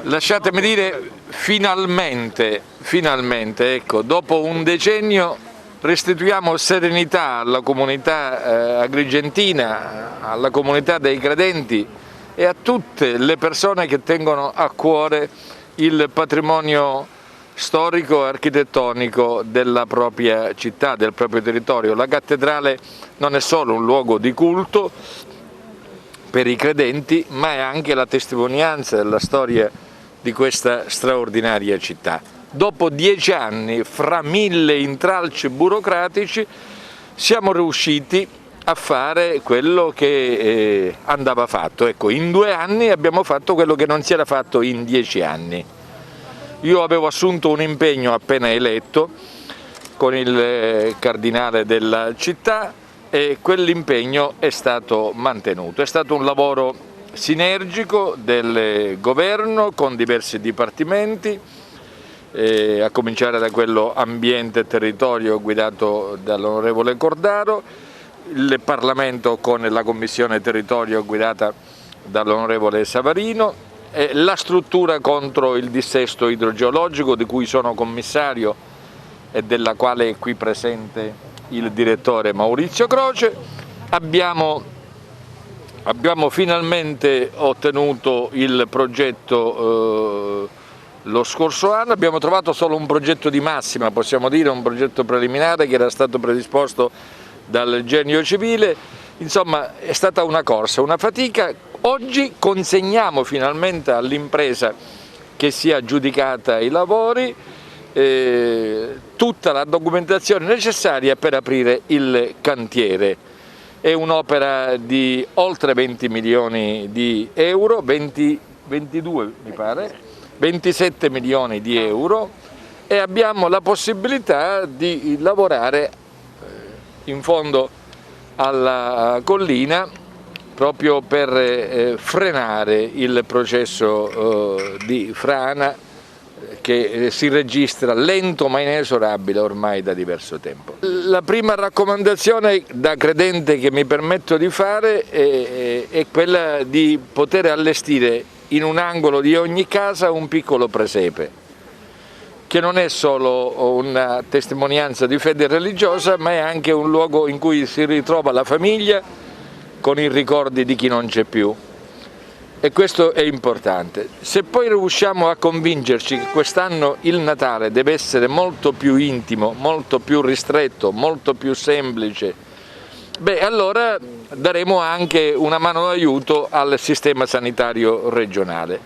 Lasciatemi dire finalmente, ecco, dopo un decennio restituiamo serenità alla comunità agrigentina, alla comunità dei credenti e a tutte le persone che tengono a cuore il patrimonio storico e architettonico della propria città, del proprio territorio. La cattedrale non è solo un luogo di culto per i credenti, ma è anche la testimonianza della storia di questa straordinaria città. Dopo 10 anni, fra 1000 intralci burocratici, siamo riusciti a fare quello che andava fatto. Ecco, in 2 anni abbiamo fatto quello che non si era fatto in 10 anni. Io avevo assunto un impegno appena eletto con il cardinale della città e quell'impegno è stato mantenuto. È stato un lavoro sinergico del governo con diversi dipartimenti, a cominciare da quello ambiente e territorio guidato dall'onorevole Cordaro, il Parlamento con la Commissione Territorio guidata dall'onorevole Savarino, la struttura contro il dissesto idrogeologico di cui sono commissario e della quale è qui presente il direttore Maurizio Croce. Abbiamo finalmente ottenuto il progetto lo scorso anno, abbiamo trovato solo un progetto di massima, possiamo dire un progetto preliminare che era stato predisposto dal Genio Civile. Insomma, è stata una corsa, una fatica. Oggi consegniamo finalmente all'impresa che si è aggiudicata i lavori tutta la documentazione necessaria per aprire il cantiere. È un'opera di oltre 20 milioni di euro, 22 mi pare, 27 milioni di euro, e abbiamo la possibilità di lavorare in fondo alla collina proprio per frenare il processo di frana che si registra lento ma inesorabile ormai da diverso tempo. La prima raccomandazione da credente che mi permetto di fare è quella di poter allestire in un angolo di ogni casa un piccolo presepe, che non è solo una testimonianza di fede religiosa, ma è anche un luogo in cui si ritrova la famiglia con i ricordi di chi non c'è più. E questo è importante. Se poi riusciamo a convincerci che quest'anno il Natale deve essere molto più intimo, molto più ristretto, molto più semplice, beh, allora daremo anche una mano d'aiuto al sistema sanitario regionale,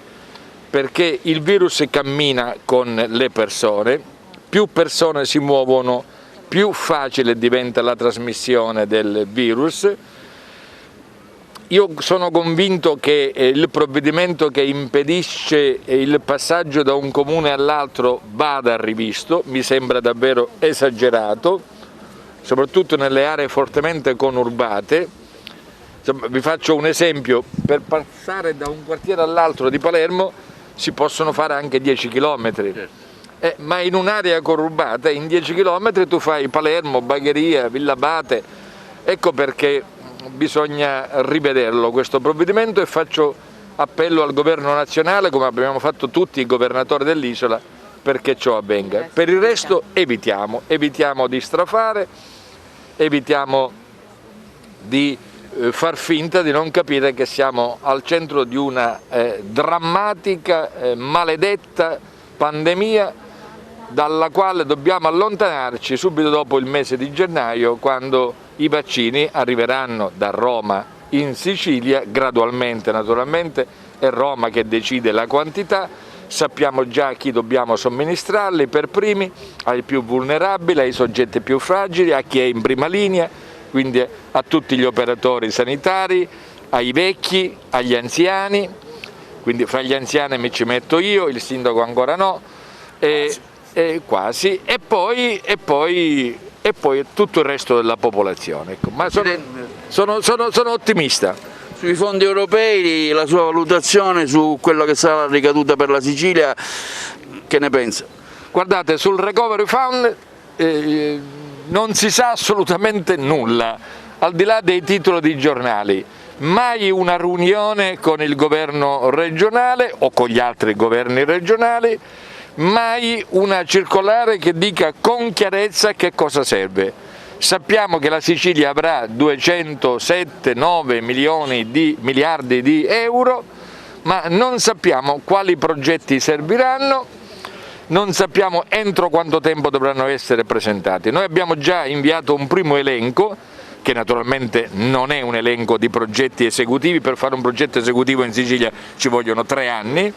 perché il virus cammina con le persone, più persone si muovono, più facile diventa la trasmissione del virus. Io sono convinto che il provvedimento che impedisce il passaggio da un comune all'altro vada rivisto, mi sembra davvero esagerato, soprattutto nelle aree fortemente conurbate. Insomma, vi faccio un esempio: per passare da un quartiere all'altro di Palermo si possono fare anche 10 km, ma in un'area conurbata in 10 km tu fai Palermo, Bagheria, Villabate. Ecco perché bisogna rivederlo questo provvedimento, e faccio appello al governo nazionale, come abbiamo fatto tutti i governatori dell'isola, perché ciò avvenga. Per il resto evitiamo di strafare, evitiamo di far finta di non capire che siamo al centro di una drammatica, maledetta pandemia dalla quale dobbiamo allontanarci subito dopo il mese di gennaio, quando i vaccini arriveranno da Roma in Sicilia, gradualmente naturalmente, è Roma che decide la quantità, sappiamo già a chi dobbiamo somministrarli per primi, ai più vulnerabili, ai soggetti più fragili, a chi è in prima linea, quindi a tutti gli operatori sanitari, ai vecchi, agli anziani, quindi fra gli anziani mi ci metto io, il sindaco ancora no, quasi, e poi tutto il resto della popolazione. Ecco. Ma sono ottimista. Sui fondi europei, la sua valutazione su quello che sarà la ricaduta per la Sicilia, che ne pensa? Guardate, sul Recovery Fund non si sa assolutamente nulla, al di là dei titoli di giornali. mai una riunione con il governo regionale o con gli altri governi regionali, mai una circolare che dica con chiarezza che cosa serve. Sappiamo che la Sicilia avrà 207-9 miliardi di euro, ma non sappiamo quali progetti serviranno, non sappiamo entro quanto tempo dovranno essere presentati. Noi abbiamo già inviato un primo elenco, che naturalmente non è un elenco di progetti esecutivi. Per fare un progetto esecutivo in Sicilia ci vogliono 3 anni,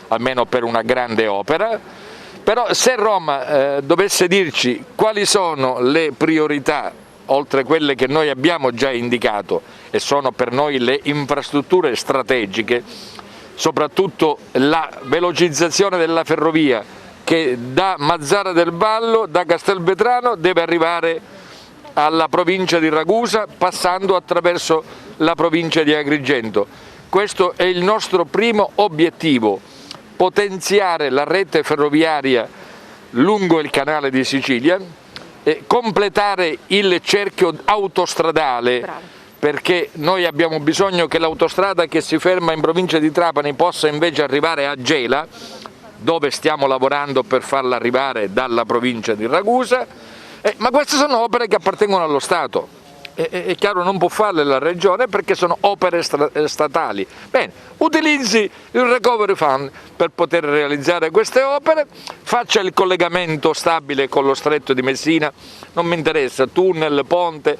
almeno per una grande opera, però se Roma dovesse dirci quali sono le priorità, oltre quelle che noi abbiamo già indicato, e sono per noi le infrastrutture strategiche, soprattutto la velocizzazione della ferrovia, che da Mazara del Vallo, da Castelvetrano, deve arrivare alla provincia di Ragusa passando attraverso la provincia di Agrigento. Questo è il nostro primo obiettivo: potenziare la rete ferroviaria lungo il canale di Sicilia, completare il cerchio autostradale. Bravo. Perché noi abbiamo bisogno che l'autostrada che si ferma in provincia di Trapani possa invece arrivare a Gela, dove stiamo lavorando per farla arrivare dalla provincia di Ragusa, ma queste sono opere che appartengono allo Stato. È chiaro, non può farle la Regione perché sono opere statali. Bene, utilizzi il Recovery Fund per poter realizzare queste opere, faccia il collegamento stabile con lo Stretto di Messina, non mi interessa, tunnel, ponte,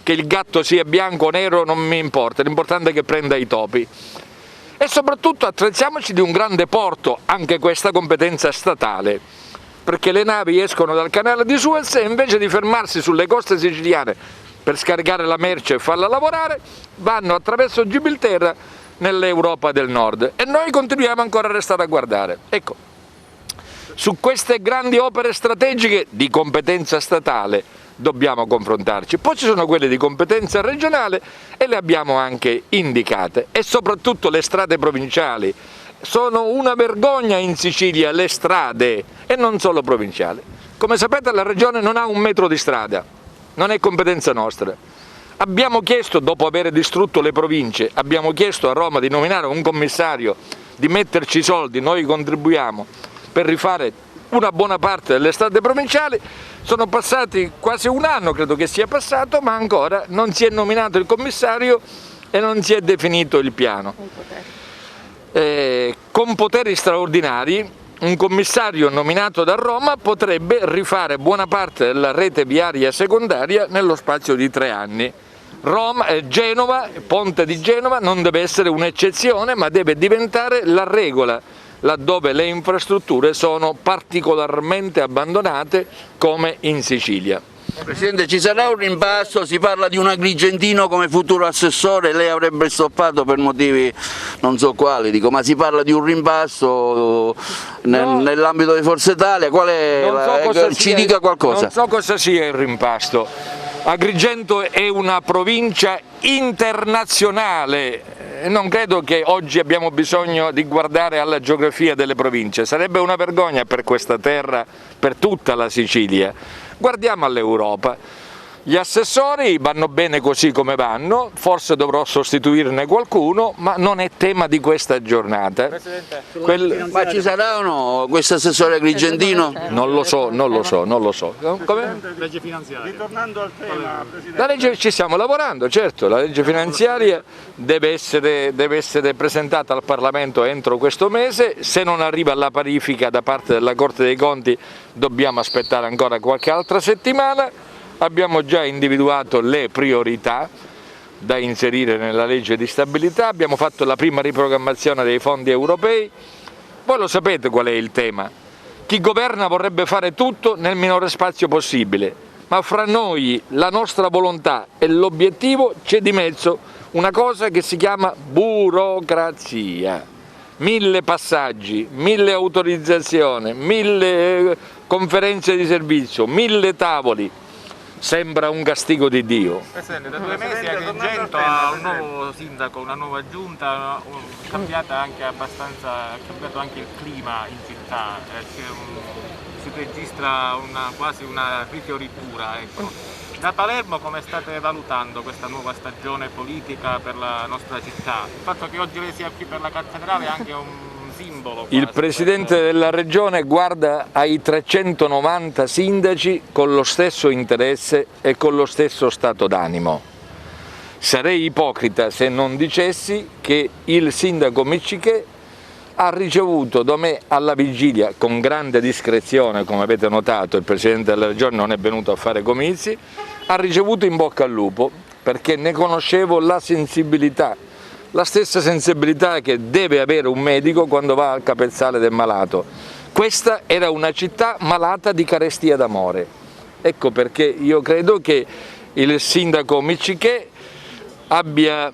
che il gatto sia bianco o nero non mi importa, l'importante è che prenda i topi. E soprattutto attrezziamoci di un grande porto, anche questa competenza statale, perché le navi escono dal canale di Suez e invece di fermarsi sulle coste siciliane per scaricare la merce e farla lavorare, vanno attraverso Gibilterra nell'Europa del Nord e noi continuiamo ancora a restare a guardare. Ecco, su queste grandi opere strategiche di competenza statale dobbiamo confrontarci. Poi ci sono quelle di competenza regionale e le abbiamo anche indicate, e soprattutto le strade provinciali. Sono una vergogna in Sicilia le strade, e non solo provinciali. Come sapete la Regione non ha un metro di strada, non è competenza nostra. Abbiamo chiesto, dopo aver distrutto le province, abbiamo chiesto a Roma di nominare un commissario, di metterci i soldi, noi contribuiamo, per rifare una buona parte delle strade provinciali. Sono passati quasi un anno, credo che sia passato, ma ancora non si è nominato il commissario e non si è definito il piano. Con poteri straordinari, un commissario nominato da Roma potrebbe rifare buona parte della rete viaria secondaria nello spazio di 3 anni. Genova, Ponte di Genova non deve essere un'eccezione, ma deve diventare la regola, laddove le infrastrutture sono particolarmente abbandonate come in Sicilia. Presidente, ci sarà un rimpasto, si parla di un agrigentino come futuro assessore, lei avrebbe stoppato per motivi non so quali, dico, ma si parla di un rimpasto nell'ambito di Forza Italia, ci dica qualcosa. Non so cosa sia il rimpasto. Agrigento è una provincia internazionale. Non credo che oggi abbiamo bisogno di guardare alla geografia delle province, sarebbe una vergogna per questa terra, per tutta la Sicilia. Guardiamo all'Europa. Gli assessori vanno bene così come vanno, forse dovrò sostituirne qualcuno, ma non è tema di questa giornata. Ma ci sarà o no questo assessore agrigentino? Non lo so. Come? Legge finanziaria. Ritornando al tema, Presidente. La legge, ci stiamo lavorando, certo, la legge finanziaria deve essere presentata al Parlamento entro questo mese. Se non arriva alla parifica da parte della Corte dei Conti dobbiamo aspettare ancora qualche altra settimana. Abbiamo già individuato le priorità da inserire nella legge di stabilità, abbiamo fatto la prima riprogrammazione dei fondi europei. Voi lo sapete qual è il tema: chi governa vorrebbe fare tutto nel minore spazio possibile, ma fra noi, la nostra volontà e l'obiettivo, c'è di mezzo una cosa che si chiama burocrazia. 1000 passaggi, 1000 autorizzazioni, 1000 conferenze di servizio, 1000 tavoli. Sembra un castigo di Dio. Presidente, da 2 mesi Agrigento ha un nuovo sindaco, una nuova giunta, è cambiato anche il clima in città, si registra quasi una rifioritura. Ecco. Da Palermo come state valutando questa nuova stagione politica per la nostra città? Il fatto che oggi lei sia qui per la cattedrale è anche un simbolo. Il Presidente della Regione guarda ai 390 sindaci con lo stesso interesse e con lo stesso stato d'animo. Sarei ipocrita se non dicessi che il sindaco Miccichè ha ricevuto da me alla vigilia, con grande discrezione, come avete notato, il Presidente della Regione non è venuto a fare comizi, ha ricevuto in bocca al lupo perché ne conoscevo la sensibilità, la stessa sensibilità che deve avere un medico quando va al capezzale del malato. Questa era una città malata di carestia d'amore. Ecco perché io credo che il sindaco Miccichè abbia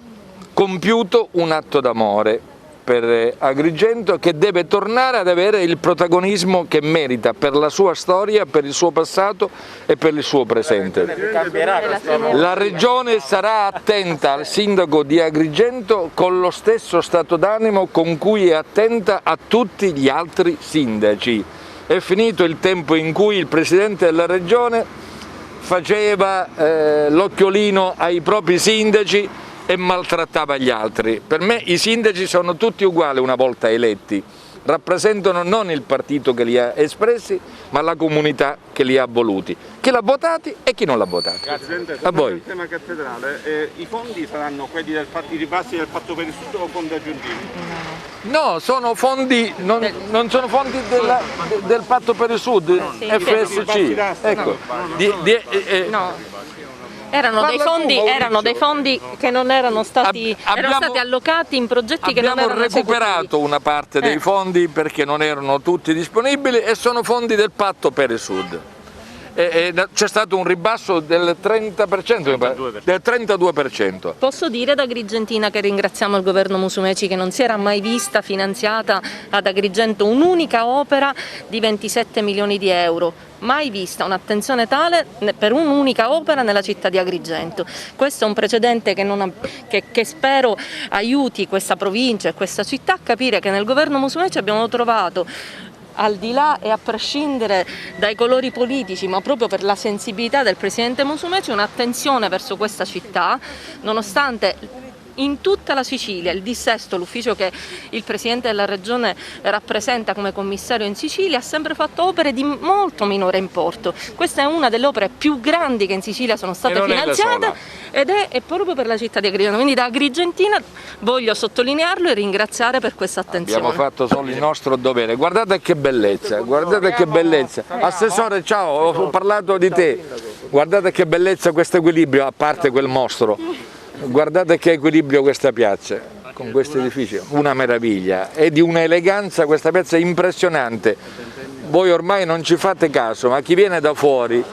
compiuto un atto d'amore per Agrigento, che deve tornare ad avere il protagonismo che merita per la sua storia, per il suo passato e per il suo presente. La Regione sarà attenta al sindaco di Agrigento con lo stesso stato d'animo con cui è attenta a tutti gli altri sindaci. È finito il tempo in cui il Presidente della Regione faceva l'occhiolino ai propri sindaci e maltrattava gli altri. Per me i sindaci sono tutti uguali una volta eletti, rappresentano non il partito che li ha espressi, ma la comunità che li ha voluti, chi l'ha votati e chi non l'ha votati. Presidente, a voi. Il tema cattedrale, i fondi saranno quelli del i ribassi del Patto per il Sud o fondi aggiuntivi? No, sono fondi, non sono fondi del Patto per il Sud, FSC. Ecco. No. Erano dei fondi che non erano stati, erano stati allocati in progetti che non erano esecutivi. Abbiamo recuperato una parte dei fondi perché non erano tutti disponibili e sono fondi del Patto per il Sud. C'è stato un ribasso del 30%, del 32%. Posso dire ad Agrigentina che ringraziamo il governo Musumeci che non si era mai vista finanziata ad Agrigento un'unica opera di 27 milioni di euro. Mai vista un'attenzione tale per un'unica opera nella città di Agrigento. Questo è un precedente che spero aiuti questa provincia e questa città a capire che nel governo Musumeci abbiamo trovato, al di là e a prescindere dai colori politici, ma proprio per la sensibilità del Presidente Musumeci, un'attenzione verso questa città, nonostante in tutta la Sicilia il dissesto, l'ufficio che il Presidente della Regione rappresenta come commissario in Sicilia, ha sempre fatto opere di molto minore importo. Questa è una delle opere più grandi che in Sicilia sono state finanziate ed è proprio per la città di Agrigento. Quindi da Agrigentina voglio sottolinearlo e ringraziare per questa attenzione. Abbiamo fatto solo il nostro dovere. Guardate che bellezza, guardate che bellezza. Assessore, ciao, ho parlato di te. Guardate che bellezza questo equilibrio, a parte quel mostro. Guardate che equilibrio questa piazza, con questi edifici, una meraviglia, è di un'eleganza questa piazza impressionante. Voi ormai non ci fate caso, ma chi viene da fuori,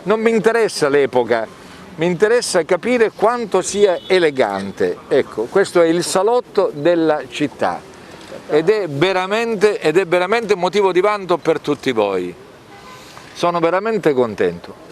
non mi interessa l'epoca, mi interessa capire quanto sia elegante. Ecco, questo è il salotto della città ed è veramente motivo di vanto per tutti voi. Sono veramente contento.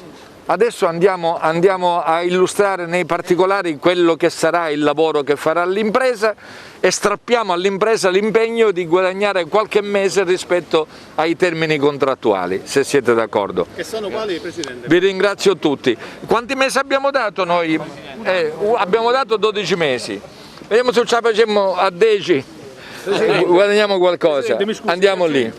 Adesso andiamo a illustrare nei particolari quello che sarà il lavoro che farà l'impresa e strappiamo all'impresa l'impegno di guadagnare qualche mese rispetto ai termini contrattuali, se siete d'accordo. Che sono quali, Presidente? Vi ringrazio tutti. Quanti mesi abbiamo dato noi? Abbiamo dato 12 mesi. Vediamo se ce la facciamo a 10, guadagniamo qualcosa. Andiamo lì.